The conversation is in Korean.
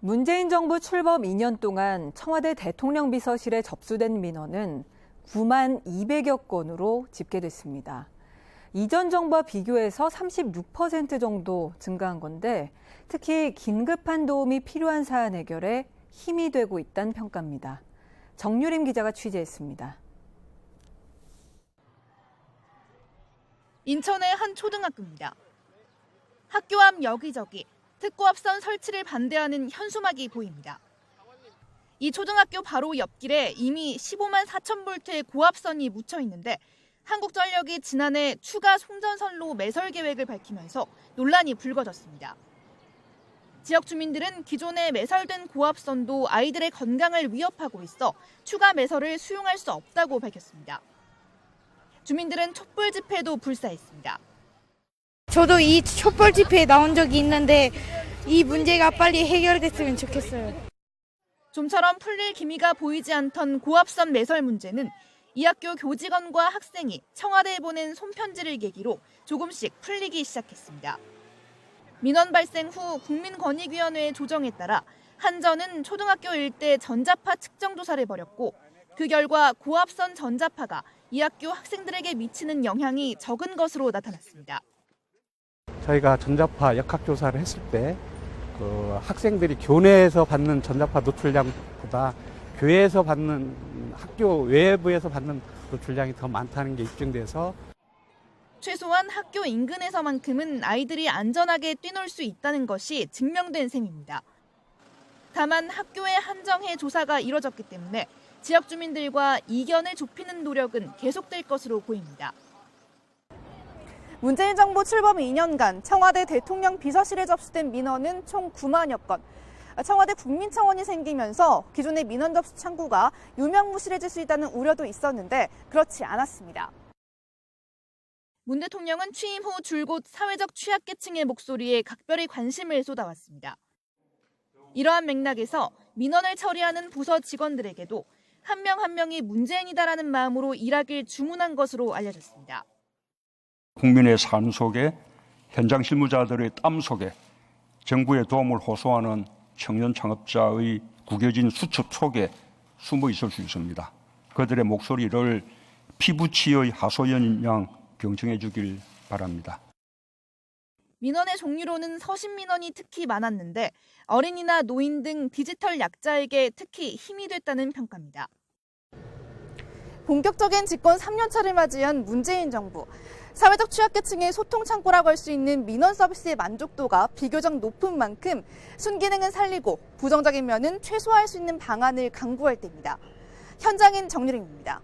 문재인 정부 출범 2년 동안 청와대 대통령 비서실에 접수된 민원은 9만 200여 건으로 집계됐습니다. 이전 정부와 비교해서 36% 정도 증가한 건데 특히 긴급한 도움이 필요한 사안 해결에 힘이 되고 있다는 평가입니다. 정유림 기자가 취재했습니다. 인천의 한 초등학교입니다. 학교 앞 여기저기 특고합선 설치를 반대하는 현수막이 보입니다. 이 초등학교 바로 옆길에 이미 15만 4천 볼트의 고압선이 묻혀 있는데 한국전력이 지난해 추가 송전선로 매설 계획을 밝히면서 논란이 불거졌습니다. 지역 주민들은 기존에 매설된 고압선도 아이들의 건강을 위협하고 있어 추가 매설을 수용할 수 없다고 밝혔습니다. 주민들은 촛불 집회도 불사했습니다. 저도 이 촛불 집회에 나온 적이 있는데 이 문제가 빨리 해결됐으면 좋겠어요. 좀처럼 풀릴 기미가 보이지 않던 고압선 매설 문제는 이 학교 교직원과 학생이 청와대에 보낸 손편지를 계기로 조금씩 풀리기 시작했습니다. 민원 발생 후 국민권익위원회의 조정에 따라 한전은 초등학교 일대 전자파 측정 조사를 벌였고 그 결과 고압선 전자파가 이 학교 학생들에게 미치는 영향이 적은 것으로 나타났습니다. 저희가 전자파 역학조사를 했을 때 학생들이 교내에서 받는 전자파 노출량보다 교외에서 받는 학교 외부에서 받는 노출량이 더 많다는 게 입증돼서 최소한 학교 인근에서만큼은 아이들이 안전하게 뛰놀 수 있다는 것이 증명된 셈입니다. 다만 학교에 한정해 조사가 이뤄졌기 때문에 지역 주민들과 이견을 좁히는 노력은 계속될 것으로 보입니다. 문재인 정부 출범 2년간 청와대 대통령 비서실에 접수된 민원은 총 9만여 건. 청와대 국민청원이 생기면서 기존의 민원 접수 창구가 유명무실해질 수 있다는 우려도 있었는데 그렇지 않았습니다. 문 대통령은 취임 후 줄곧 사회적 취약계층의 목소리에 각별히 관심을 쏟아왔습니다. 이러한 맥락에서 민원을 처리하는 부서 직원들에게도 한 명 한 명이 문재인이다라는 마음으로 일하길 주문한 것으로 알려졌습니다. 국민의 삶 속에 현장 실무자들의 땀 속에 정부의 도움을 호소하는 청년 창업자의 구겨진 수첩 속에 숨어 있을 수 있습니다. 그들의 목소리를 피부치의 하소연 양 경청해 주길 바랍니다. 민원의 종류로는 서신 민원이 특히 많았는데 어린이나 노인 등 디지털 약자에게 특히 힘이 됐다는 평가입니다. 본격적인 집권 3년차를 맞이한 문재인 정부. 사회적 취약계층의 소통 창구라고 할 수 있는 민원 서비스의 만족도가 비교적 높은 만큼 순기능은 살리고 부정적인 면은 최소화할 수 있는 방안을 강구할 때입니다. 현장인 정유림입니다.